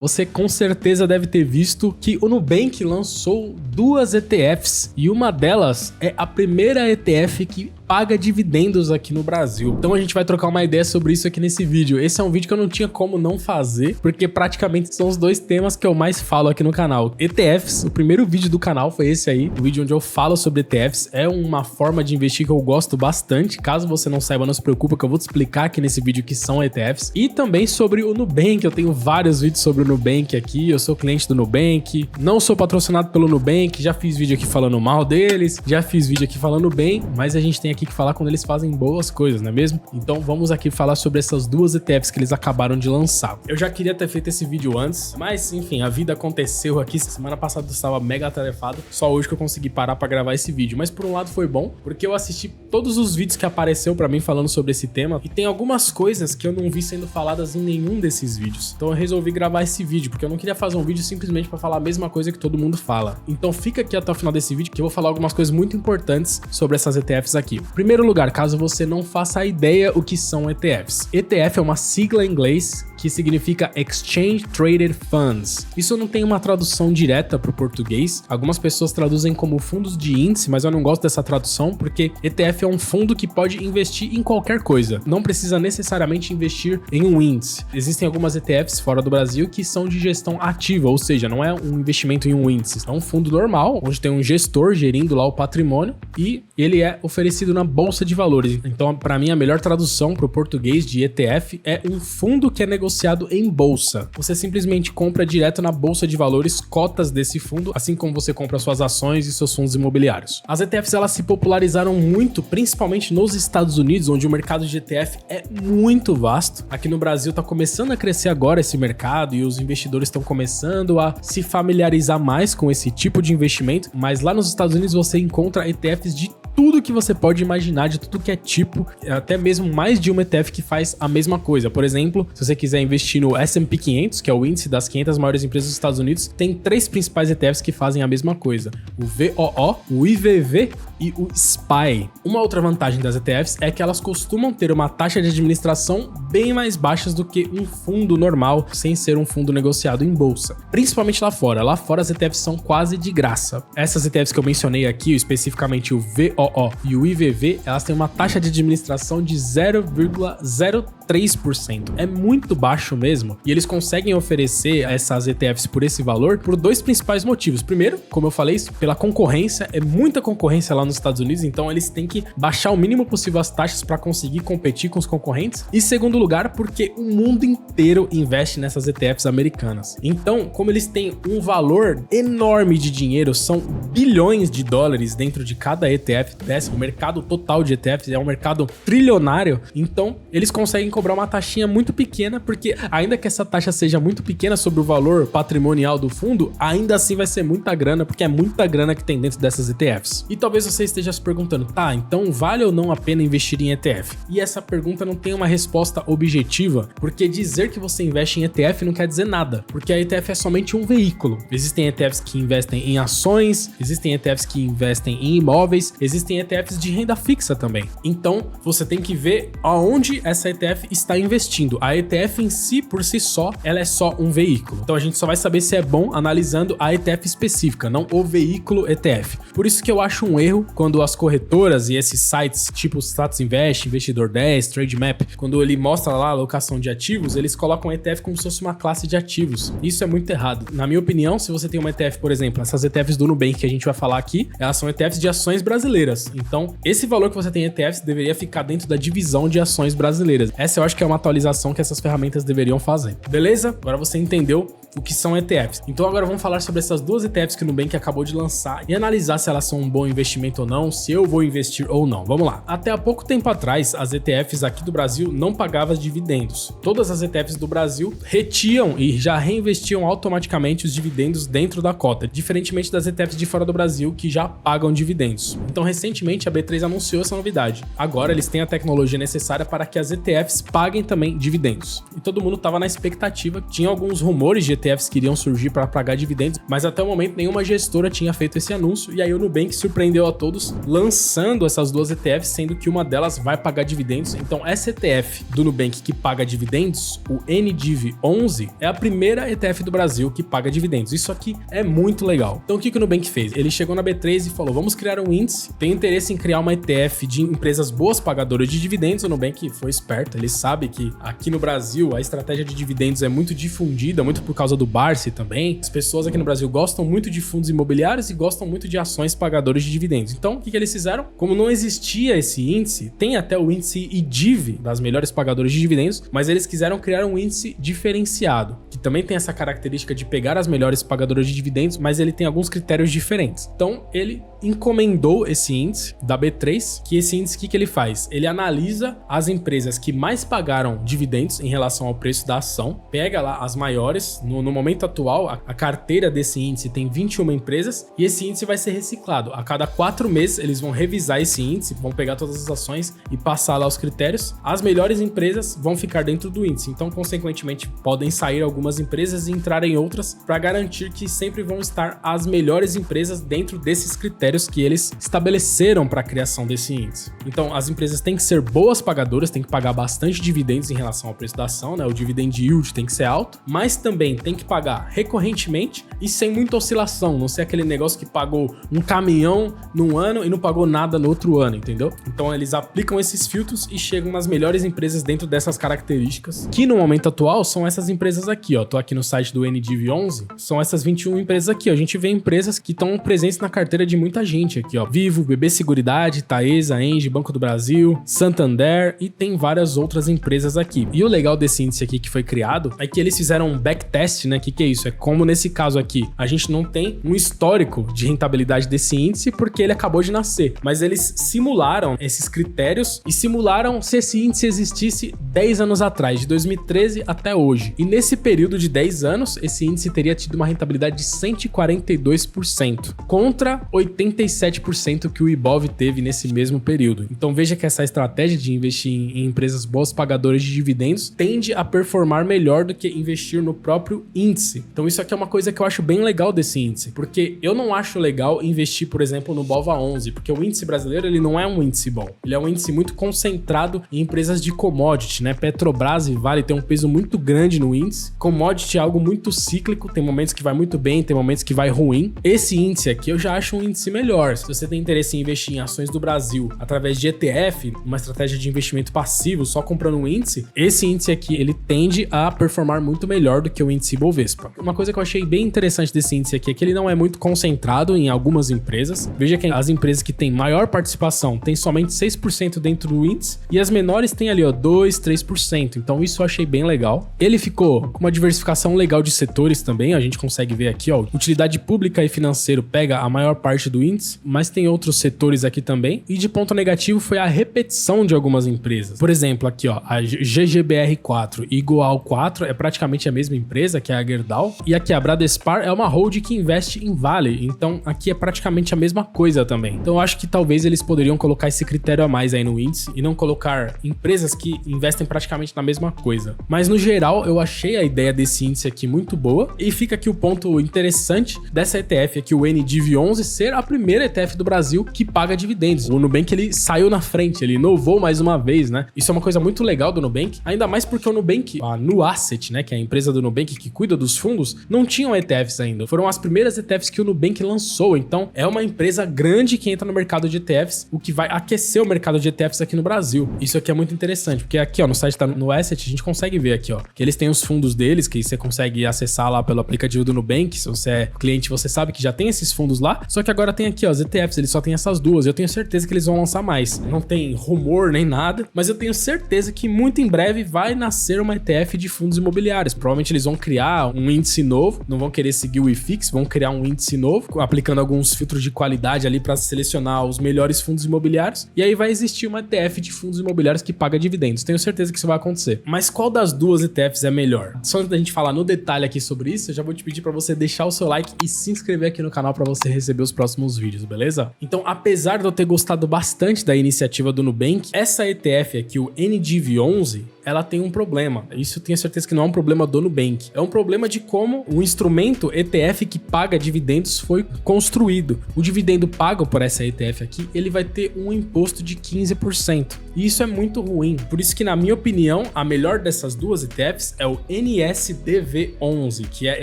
Você com certeza deve ter visto que o Nubank lançou duas ETFs e uma delas é a primeira ETF que paga dividendos aqui no Brasil. Então a gente vai trocar uma ideia sobre isso aqui nesse vídeo. Esse é um vídeo que eu não tinha como não fazer, porque praticamente são os dois temas que eu mais falo aqui no canal. ETFs, o primeiro vídeo do canal foi esse aí, o vídeo onde eu falo sobre ETFs. É uma forma de investir que eu gosto bastante. Caso você não saiba, não se preocupa que eu vou te explicar aqui nesse vídeo o que são ETFs. E também sobre o Nubank, eu tenho vários vídeos sobre o Nubank aqui, eu sou cliente do Nubank, não sou patrocinado pelo Nubank, já fiz vídeo aqui falando mal deles, já fiz vídeo aqui falando bem, mas a gente tem aqui que falar quando eles fazem boas coisas, não é mesmo? Então vamos aqui falar sobre essas duas ETFs que eles acabaram de lançar. Eu já queria ter feito esse vídeo antes, mas enfim, a vida aconteceu aqui. Semana passada eu estava mega atarefado, só hoje que eu consegui parar pra gravar esse vídeo. Mas por um lado foi bom, porque eu assisti todos os vídeos que apareceu pra mim falando sobre esse tema, e tem algumas coisas que eu não vi sendo faladas em nenhum desses vídeos. Então eu resolvi gravar esse vídeo, porque eu não queria fazer um vídeo simplesmente pra falar a mesma coisa que todo mundo fala. Então fica aqui até o final desse vídeo que eu vou falar algumas coisas muito importantes sobre essas ETFs aqui. Primeiro lugar, caso você não faça ideia o que são ETFs. ETF é uma sigla em inglês que significa Exchange Traded Funds. Isso não tem uma tradução direta para o português. Algumas pessoas traduzem como fundos de índice, mas eu não gosto dessa tradução porque ETF é um fundo que pode investir em qualquer coisa. Não precisa necessariamente investir em um índice. Existem algumas ETFs fora do Brasil que são de gestão ativa, ou seja, não é um investimento em um índice. É um fundo normal, onde tem um gestor gerindo lá o patrimônio e ele é oferecido na bolsa de valores. Então, para mim, a melhor tradução para o português de ETF é um fundo que é negociado em bolsa. Você simplesmente compra direto na bolsa de valores cotas desse fundo, assim como você compra suas ações e seus fundos imobiliários. As ETFs elas se popularizaram muito, principalmente nos Estados Unidos, onde o mercado de ETF é muito vasto. Aqui no Brasil está começando a crescer agora esse mercado e os investidores estão começando a se familiarizar mais com esse tipo de investimento, mas lá nos Estados Unidos você encontra ETFs de tudo que você pode imaginar, de tudo que é tipo, até mesmo mais de uma ETF que faz a mesma coisa. Por exemplo, se você quiser investir no S&P 500, que é o índice das 500 maiores empresas dos Estados Unidos, tem três principais ETFs que fazem a mesma coisa: o VOO, o IVV e o SPY. Uma outra vantagem das ETFs é que elas costumam ter uma taxa de administração bem mais baixas do que um fundo normal, sem ser um fundo negociado em bolsa. Principalmente lá fora. Lá fora as ETFs são quase de graça. Essas ETFs que eu mencionei aqui, especificamente o VOO e o IVV, elas têm uma taxa de administração de 0,03%. É muito baixo mesmo. E eles conseguem oferecer essas ETFs por esse valor por dois principais motivos. Primeiro, como eu falei, pela concorrência. É muita concorrência lá nos Estados Unidos, então eles têm que baixar o mínimo possível as taxas para conseguir competir com os concorrentes. E segundo lugar, porque o mundo inteiro investe nessas ETFs americanas. Então, como eles têm um valor enorme de dinheiro, são bilhões de dólares dentro de cada ETF dessa, o mercado total de ETFs é um mercado trilionário, então eles conseguem cobrar uma taxinha muito pequena, porque ainda que essa taxa seja muito pequena sobre o valor patrimonial do fundo, ainda assim vai ser muita grana, porque é muita grana que tem dentro dessas ETFs. E talvez você esteja se perguntando, tá, então vale ou não a pena investir em ETF? E essa pergunta não tem uma resposta objetiva, porque dizer que você investe em ETF não quer dizer nada, porque a ETF é somente um veículo. Existem ETFs que investem em ações, existem ETFs que investem em imóveis, existem ETFs de renda fixa também. Então, você tem que ver aonde essa ETF está investindo. A ETF em si, por si só, ela é só um veículo. Então, a gente só vai saber se é bom analisando a ETF específica, não o veículo ETF. Por isso que eu acho um erro quando as corretoras e esses sites tipo Status Invest, Investidor 10, Trademap, quando ele mostra lá a alocação de ativos, eles colocam a ETF como se fosse uma classe de ativos. Isso é muito errado. Na minha opinião, se você tem uma ETF, por exemplo, essas ETFs do Nubank que a gente vai falar aqui, elas são ETFs de ações brasileiras. Então, esse valor que você tem em ETFs deveria ficar dentro da divisão de ações brasileiras. Essa eu acho que é uma atualização que essas ferramentas deveriam fazer. Beleza? Agora você entendeu o que são ETFs. Então agora vamos falar sobre essas duas ETFs que o Nubank acabou de lançar e analisar se elas são um bom investimento ou não, se eu vou investir ou não. Vamos lá. Até há pouco tempo atrás, as ETFs aqui do Brasil não pagavam dividendos. Todas as ETFs do Brasil retiam e já reinvestiam automaticamente os dividendos dentro da cota, diferentemente das ETFs de fora do Brasil que já pagam dividendos. Então recentemente a B3 anunciou essa novidade. Agora eles têm a tecnologia necessária para que as ETFs paguem também dividendos. E todo mundo estava na expectativa, tinha alguns rumores de ETFs que iriam surgir para pagar dividendos, mas até o momento nenhuma gestora tinha feito esse anúncio, e aí o Nubank surpreendeu a todos lançando essas duas ETFs, sendo que uma delas vai pagar dividendos. Então essa ETF do Nubank que paga dividendos, o NDIV11, é a primeira ETF do Brasil que paga dividendos. Isso aqui é muito legal. Então o que o Nubank fez? Ele chegou na B3 e falou, vamos criar um índice, tem interesse em criar uma ETF de empresas boas pagadoras de dividendos. O Nubank foi esperto, ele sabe que aqui no Brasil a estratégia de dividendos é muito difundida, muito por causa do Barsi também. As pessoas aqui no Brasil gostam muito de fundos imobiliários e gostam muito de ações pagadoras de dividendos. Então o que eles fizeram? Como não existia esse índice, tem até o índice IDIV das melhores pagadoras de dividendos, mas eles quiseram criar um índice diferenciado, que também tem essa característica de pegar as melhores pagadoras de dividendos, mas ele tem alguns critérios diferentes. Então ele encomendou esse índice da B3, que esse índice, o que ele faz? Ele analisa as empresas que mais pagaram dividendos em relação ao preço da ação, pega lá as maiores, no momento atual a carteira desse índice tem 21 empresas, e esse índice vai ser reciclado. A cada 4 meses eles vão revisar esse índice, vão pegar todas as ações e passar lá os critérios. As melhores empresas vão ficar dentro do índice, então consequentemente podem sair algumas empresas e entrar em outras para garantir que sempre vão estar as melhores empresas dentro desses critérios que eles estabeleceram para a criação desse índice. Então as empresas têm que ser boas pagadoras, têm que pagar bastante dividendos em relação ao preço da ação, né? O dividend yield tem que ser alto, mas também tem que pagar recorrentemente e sem muita oscilação, não ser aquele negócio que pagou um caminhão num ano e não pagou nada no outro ano, entendeu? Então eles aplicam esses filtros e chegam nas melhores empresas dentro dessas características, que no momento atual são essas empresas aqui, ó. Tô aqui no site do NDIV11, são essas 21 empresas aqui, ó. A gente vê empresas que estão presentes na carteira de muita gente aqui, ó. Vivo, BB Seguridade, Taesa, Engie, Banco do Brasil, Santander e tem várias outras empresas aqui. E o legal desse índice aqui que foi criado é que eles fizeram um backtest, né? Que é isso? É como nesse caso aqui, a gente não tem um histórico de rentabilidade desse índice porque ele acabou de nascer, mas eles simularam esses critérios e simularam se esse índice existisse 10 anos atrás, de 2013 até hoje. E nesse período de 10 anos, esse índice teria tido uma rentabilidade de 142%, contra 87% que o Ibov teve nesse mesmo período. Então veja que essa estratégia de investir em empresas boas pagadoras de dividendos tende a performar melhor do que investir no próprio índice. Então isso aqui é uma coisa que eu acho bem legal desse índice, porque eu não acho legal investir, por exemplo, no BOVA11, porque o índice brasileiro ele não é um índice bom. Ele é um índice muito concentrado em empresas de commodity, né? Petrobras e Vale tem um peso muito grande no índice. Commodity é algo muito cíclico, tem momentos que vai muito bem, tem momentos que vai ruim. Esse índice aqui eu já acho um índice melhor. Se você tem interesse em investir em ações do Brasil através de ETF, uma estratégia de investimento passivo, só comprando um índice, esse índice aqui, ele tende a performar muito melhor do que o índice Ibovespa. Uma coisa que eu achei bem interessante desse índice aqui é que ele não é muito concentrado em algumas empresas. Veja que as empresas que têm maior participação têm somente 6% dentro do índice e as menores têm ali, ó, 2, 3%. Então isso eu achei bem legal. Ele ficou com uma diversificação legal de setores também, a gente consegue ver aqui, ó, utilidade pública e financeiro pega a maior parte do índice, mas tem outros setores aqui também. E de ponto negativo foi a repetição de algumas empresas. Por exemplo, aqui, ó, a GGBR4 e Goal 4 é praticamente a mesma empresa, que é a Gerdau, e aqui a Bradespar é uma hold que investe em Vale, então aqui é praticamente a mesma coisa também. Então eu acho que talvez eles poderiam colocar esse critério a mais aí no índice e não colocar empresas que investem praticamente na mesma coisa. Mas no geral eu achei a ideia desse índice aqui muito boa, e fica aqui o ponto interessante dessa ETF aqui, o NDIV11, ser a primeira ETF do Brasil que paga dividendos. O Nubank ele saiu na frente, ele inovou mais uma vez, né? Isso é uma coisa muito legal do Nubank, ainda mais porque o Nubank, a Nuasset, né, que é a empresa do Nubank que cuida dos fundos, não tinham ETFs ainda. Foram as primeiras ETFs que o Nubank lançou, então é uma empresa grande que entra no mercado de ETFs, o que vai aquecer o mercado de ETFs aqui no Brasil. Isso aqui é muito interessante, porque aqui, ó, no site da Nuasset, a gente consegue ver aqui, ó, que eles têm os fundos deles, que você consegue acessar lá pelo aplicativo do Nubank. Se você é cliente, você sabe que já tem esses fundos lá, só que agora tem aqui, ó, os ETFs, eles só tem essas duas. Eu tenho certeza que eles vão lançar mais. Não tem rumor nem nada, mas eu tenho certeza que muito em breve vai nascer uma ETF de fundos imobiliários. Provavelmente eles vão criar um índice novo, não vão querer seguir o IFIX, vão criar um índice novo, aplicando alguns filtros de qualidade ali para selecionar os melhores fundos imobiliários, e aí vai existir uma ETF de fundos imobiliários que paga dividendos. Tenho certeza que isso vai acontecer. Mas qual das duas ETFs é melhor? Só antes da gente falar no detalhe aqui sobre isso, eu já vou te pedir para você deixar o seu like e se inscrever aqui no canal para você receber os próximos vídeos, beleza? Então, apesar de eu ter gostado bastante da iniciativa do Nubank, essa ETF aqui, o NDIV11, ela tem um problema. Isso eu tenho certeza que não é um problema do Nubank. É um problema de como o instrumento ETF que paga dividendos foi construído. O dividendo pago por essa ETF aqui, ele vai ter um imposto de 15%. E isso é muito ruim. Por isso que, na minha opinião, a melhor dessas duas ETFs é o NSDV11, que é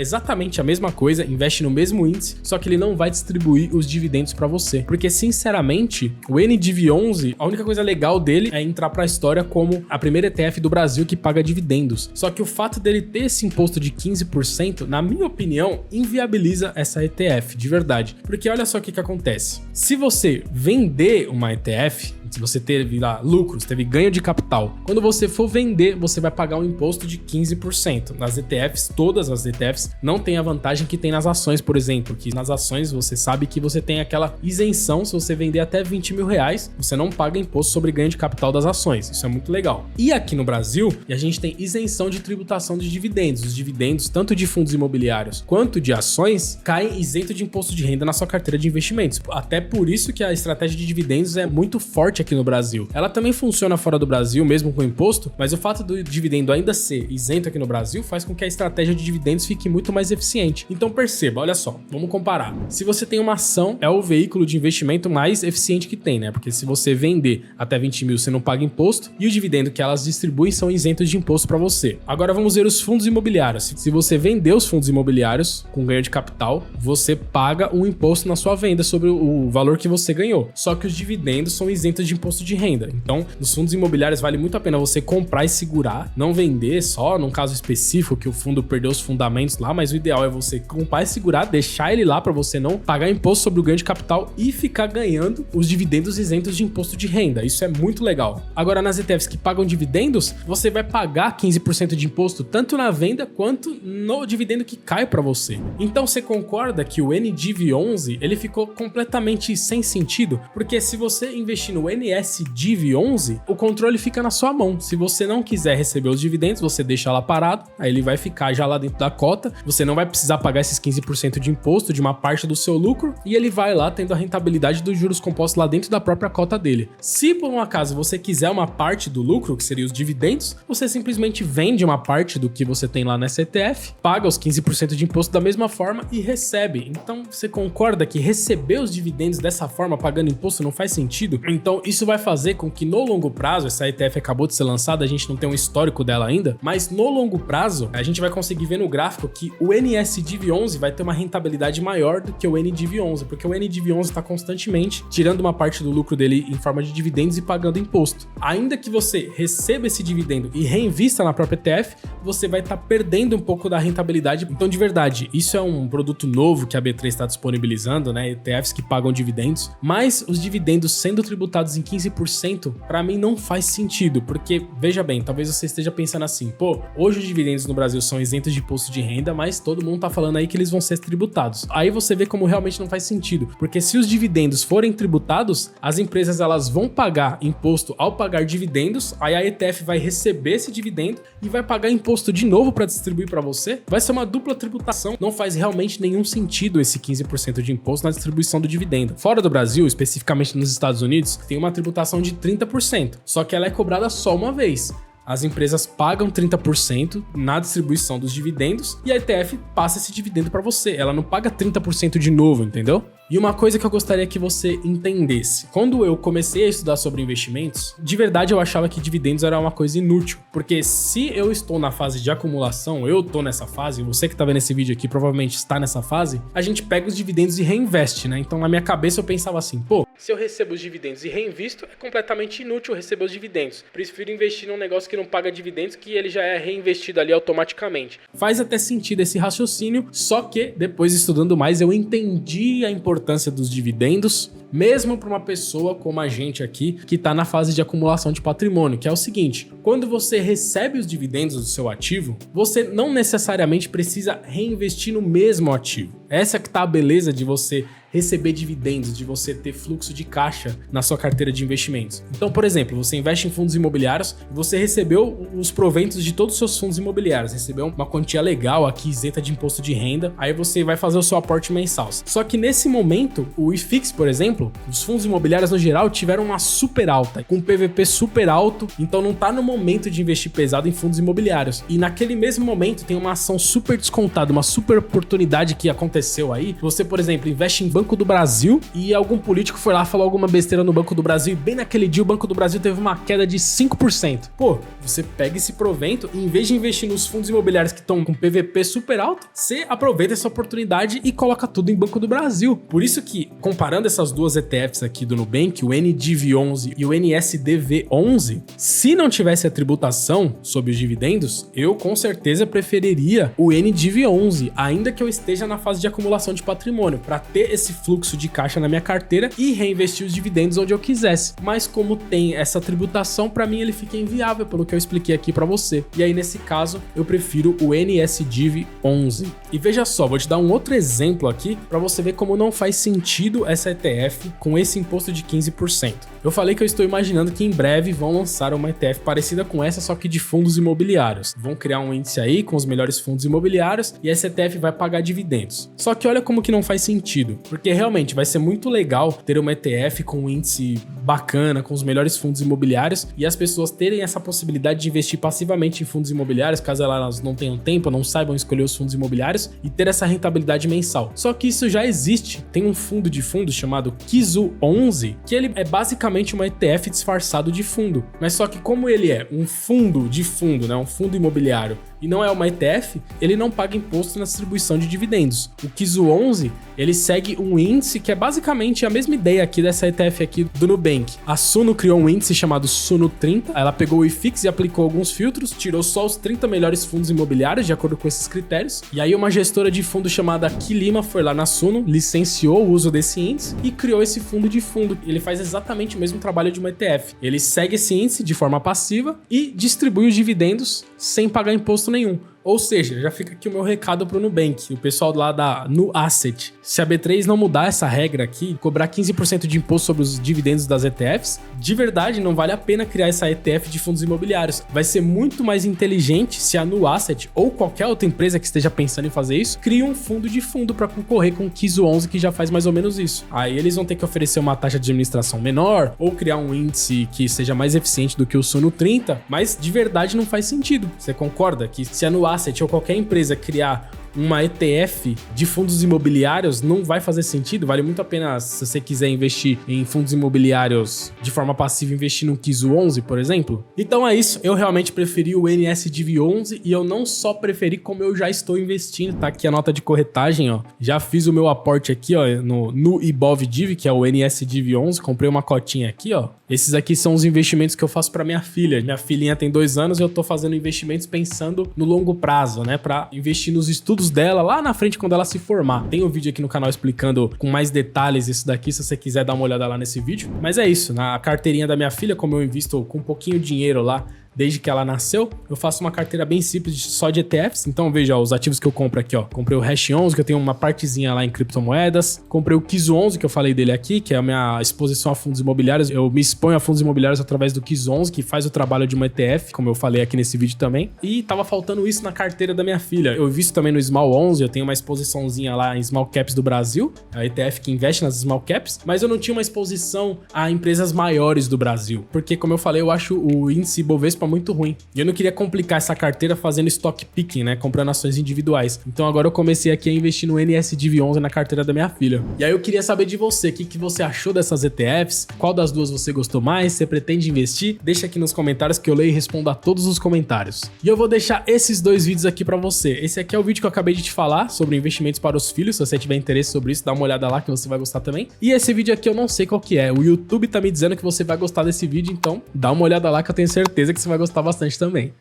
exatamente a mesma coisa, investe no mesmo índice, só que ele não vai distribuir os dividendos para você. Porque, sinceramente, o NDV11, a única coisa legal dele é entrar para a história como a primeira ETF do Brasil que paga dividendos. Só que o fato dele ter esse imposto de 15%, na minha opinião, inviabiliza essa ETF, de verdade. Porque olha só o que acontece. Se você vender uma ETF, se você teve lá lucros, teve ganho de capital, quando você for vender, você vai pagar um imposto de 15%. Nas ETFs, todas as ETFs, não tem a vantagem que tem nas ações, por exemplo, que nas ações você sabe que você tem aquela isenção, se você vender até 20 mil reais, você não paga imposto sobre ganho de capital das ações. Isso é muito legal. E aqui no Brasil, a gente tem isenção de tributação de dividendos. Os dividendos, tanto de fundos imobiliários quanto de ações, caem isento de imposto de renda na sua carteira de investimentos. Até por isso que a estratégia de dividendos é muito forte aqui no Brasil. Ela também funciona fora do Brasil, mesmo com imposto, mas o fato do dividendo ainda ser isento aqui no Brasil faz com que a estratégia de dividendos fique muito mais eficiente. Então perceba, olha só, vamos comparar. Se você tem uma ação, é o veículo de investimento mais eficiente que tem, né? Porque se você vender até 20 mil, você não paga imposto e o dividendo que elas distribuem são isentos de imposto para você. Agora vamos ver os fundos imobiliários. Se você vender os fundos imobiliários com ganho de capital, você paga um imposto na sua venda sobre o valor que você ganhou. Só que os dividendos são isentos de imposto de renda. Então, nos fundos imobiliários vale muito a pena você comprar e segurar, não vender só num caso específico que o fundo perdeu os fundamentos lá, mas o ideal é você comprar e segurar, deixar ele lá para você não pagar imposto sobre o ganho de capital e ficar ganhando os dividendos isentos de imposto de renda. Isso é muito legal. Agora, nas ETFs que pagam dividendos, você vai pagar 15% de imposto tanto na venda quanto no dividendo que cai para você. Então, você concorda que o NDV11 ele ficou completamente sem sentido? Porque se você investir no NSDV11, o controle fica na sua mão. Se você não quiser receber os dividendos, você deixa lá parado, aí ele vai ficar já lá dentro da cota, você não vai precisar pagar esses 15% de imposto de uma parte do seu lucro e ele vai lá tendo a rentabilidade dos juros compostos lá dentro da própria cota dele. Se por um acaso você quiser uma parte do lucro, que seria os dividendos, você simplesmente vende uma parte do que você tem lá nessa ETF, paga os 15% de imposto da mesma forma e recebe. Então você concorda que receber os dividendos dessa forma, pagando imposto, não faz sentido? Então isso vai fazer com que no longo prazo, essa ETF acabou de ser lançada, a gente não tem um histórico dela ainda, mas no longo prazo, a gente vai conseguir ver no gráfico que o NSDV11 vai ter uma rentabilidade maior do que o NDV11, porque o NDV11 está constantemente tirando uma parte do lucro dele em forma de dividendos e pagando imposto. Ainda que você receba esse dividendo e reinvista na própria ETF, você vai estar perdendo um pouco da rentabilidade. Então, de verdade, isso é um produto novo que a B3 está disponibilizando, né? ETFs que pagam dividendos, mas os dividendos sendo tributados em 15%, para mim não faz sentido, porque, veja bem, talvez você esteja pensando assim, pô, hoje os dividendos no Brasil são isentos de imposto de renda, mas todo mundo tá falando aí que eles vão ser tributados. Aí você vê como realmente não faz sentido, porque se os dividendos forem tributados, as empresas elas vão pagar imposto ao pagar dividendos, aí a ETF vai receber esse dividendo e vai pagar imposto de novo para distribuir para você. Vai ser uma dupla tributação, não faz realmente nenhum sentido esse 15% de imposto na distribuição do dividendo. Fora do Brasil, especificamente nos Estados Unidos, tem uma tributação de 30%, só que ela é cobrada só uma vez. As empresas pagam 30% na distribuição dos dividendos e a ETF passa esse dividendo para você. Ela não paga 30% de novo, entendeu? E uma coisa que eu gostaria que você entendesse. Quando eu comecei a estudar sobre investimentos, de verdade eu achava que dividendos era uma coisa inútil. Porque se eu estou na fase de acumulação, eu estou nessa fase, você que está vendo esse vídeo aqui provavelmente está nessa fase, a gente pega os dividendos e reinveste, né? Então na minha cabeça eu pensava assim, pô, se eu recebo os dividendos e reinvisto, é completamente inútil receber os dividendos. Prefiro investir num negócio que não paga dividendos, que ele já é reinvestido ali automaticamente. Faz até sentido esse raciocínio, só que depois estudando mais eu entendi a importância dos dividendos, mesmo para uma pessoa como a gente aqui, que está na fase de acumulação de patrimônio, que é o seguinte, quando você recebe os dividendos do seu ativo, você não necessariamente precisa reinvestir no mesmo ativo. Essa que tá a beleza de você receber dividendos, de você ter fluxo de caixa na sua carteira de investimentos. Então, por exemplo, você investe em fundos imobiliários e você recebeu os proventos de todos os seus fundos imobiliários, recebeu uma quantia legal aqui, isenta de imposto de renda, aí você vai fazer o seu aporte mensal. Só que nesse momento, o IFIX, por exemplo, os fundos imobiliários no geral tiveram uma super alta, com PVP super alto, então não tá no momento de investir pesado em fundos imobiliários. E naquele mesmo momento tem uma ação super descontada, uma super oportunidade que aconteceu aí. Você, por exemplo, investe em Banco do Brasil e algum político foi lá falar alguma besteira no Banco do Brasil e bem naquele dia o Banco do Brasil teve uma queda de 5%. Pô, você pega esse provento e em vez de investir nos fundos imobiliários que estão com PVP super alto, você aproveita essa oportunidade e coloca tudo em Banco do Brasil. Por isso que, comparando essas duas ETFs aqui do Nubank, o NDIV11 e o NSDV11, se não tivesse a tributação sobre os dividendos, eu com certeza preferiria o NDIV11, ainda que eu esteja na fase de acumulação de patrimônio, para ter esse fluxo de caixa na minha carteira e reinvestir os dividendos onde eu quisesse. Mas como tem essa tributação, para mim ele fica inviável, pelo que eu expliquei aqui para você. E aí nesse caso, eu prefiro o NSDIV11. E veja só, vou te dar um outro exemplo aqui para você ver como não faz sentido essa ETF com esse imposto de 15%. Eu falei que eu estou imaginando que em breve vão lançar uma ETF parecida com essa, só que de fundos imobiliários. Vão criar um índice aí com os melhores fundos imobiliários e essa ETF vai pagar dividendos. Só que olha como que não faz sentido, porque realmente vai ser muito legal ter uma ETF com um índice bacana, com os melhores fundos imobiliários e as pessoas terem essa possibilidade de investir passivamente em fundos imobiliários, caso elas não tenham tempo, não saibam escolher os fundos imobiliários e ter essa rentabilidade mensal. Só que isso já existe. Tem um fundo de fundos chamado KIZU11, que ele é basicamente uma ETF disfarçado de fundo. Mas só que como ele é um fundo de fundo, né, um fundo imobiliário, e não é uma ETF, ele não paga imposto na distribuição de dividendos. O KIZU11, ele segue um índice que é basicamente a mesma ideia aqui dessa ETF aqui do Nubank. A Suno criou um índice chamado Suno 30, ela pegou o IFIX e aplicou alguns filtros, tirou só os 30 melhores fundos imobiliários de acordo com esses critérios, e aí uma gestora de fundo chamada Kilima foi lá na Suno, licenciou o uso desse índice e criou esse fundo de fundo. Ele faz exatamente o mesmo trabalho de uma ETF. Ele segue esse índice de forma passiva e distribui os dividendos sem pagar imposto nenhum. Ou seja, já fica aqui o meu recado pro Nubank, o pessoal lá da NuAsset. Se a B3 não mudar essa regra aqui, cobrar 15% de imposto sobre os dividendos das ETFs, de verdade não vale a pena criar essa ETF de fundos imobiliários. Vai ser muito mais inteligente se a NuAsset ou qualquer outra empresa que esteja pensando em fazer isso, cria um fundo de fundo para concorrer com o KIZU11, que já faz mais ou menos isso. Aí eles vão ter que oferecer uma taxa de administração menor ou criar um índice que seja mais eficiente do que o Suno 30, mas de verdade não faz sentido. Você concorda que se a NuAsset ou qualquer empresa criar uma ETF de fundos imobiliários não vai fazer sentido? Vale muito a pena, se você quiser investir em fundos imobiliários de forma passiva, investir no KIZU11, por exemplo? Então é isso, eu realmente preferi o NSDIV11 e eu não só preferi, como eu já estou investindo, tá aqui a nota de corretagem, ó. Já fiz o meu aporte aqui, ó, no IBOV-DIV, que é o NSDIV11, comprei uma cotinha aqui, ó. Esses aqui são os investimentos que eu faço para minha filha. Minha filhinha tem 2 anos e eu tô fazendo investimentos pensando no longo prazo, né? Para investir nos estudos dela lá na frente quando ela se formar. Tem um vídeo aqui no canal explicando com mais detalhes isso daqui, se você quiser dar uma olhada lá nesse vídeo. Mas é isso, na carteirinha da minha filha, como eu invisto com um pouquinho de dinheiro lá, desde que ela nasceu, eu faço uma carteira bem simples só de ETFs. Então veja, ó, os ativos que eu compro aqui, ó. Comprei o Hash11, que eu tenho uma partezinha lá em criptomoedas. Comprei o KIZU11, que eu falei dele aqui, que é a minha exposição a fundos imobiliários. Eu me exponho a fundos imobiliários através do KIZU11, que faz o trabalho de uma ETF, como eu falei aqui nesse vídeo também. E tava faltando isso na carteira da minha filha. Eu invisto também no Small 11, eu tenho uma exposiçãozinha lá em Small Caps do Brasil, a ETF que investe nas Small Caps, mas eu não tinha uma exposição a empresas maiores do Brasil, porque como eu falei, eu acho o índice Bovespa muito ruim. E eu não queria complicar essa carteira fazendo stock picking, né? Comprando ações individuais. Então agora eu comecei aqui a investir no NSDIV11 na carteira da minha filha. E aí eu queria saber de você, o que você achou dessas ETFs? Qual das duas você gostou mais? Você pretende investir? Deixa aqui nos comentários que eu leio e respondo a todos os comentários. E eu vou deixar esses 2 vídeos aqui pra você. Esse aqui é o vídeo que eu acabei de te falar sobre investimentos para os filhos. Se você tiver interesse sobre isso, dá uma olhada lá que você vai gostar também. E esse vídeo aqui eu não sei qual que é. O YouTube tá me dizendo que você vai gostar desse vídeo, então dá uma olhada lá que eu tenho certeza que você vai gostar bastante também.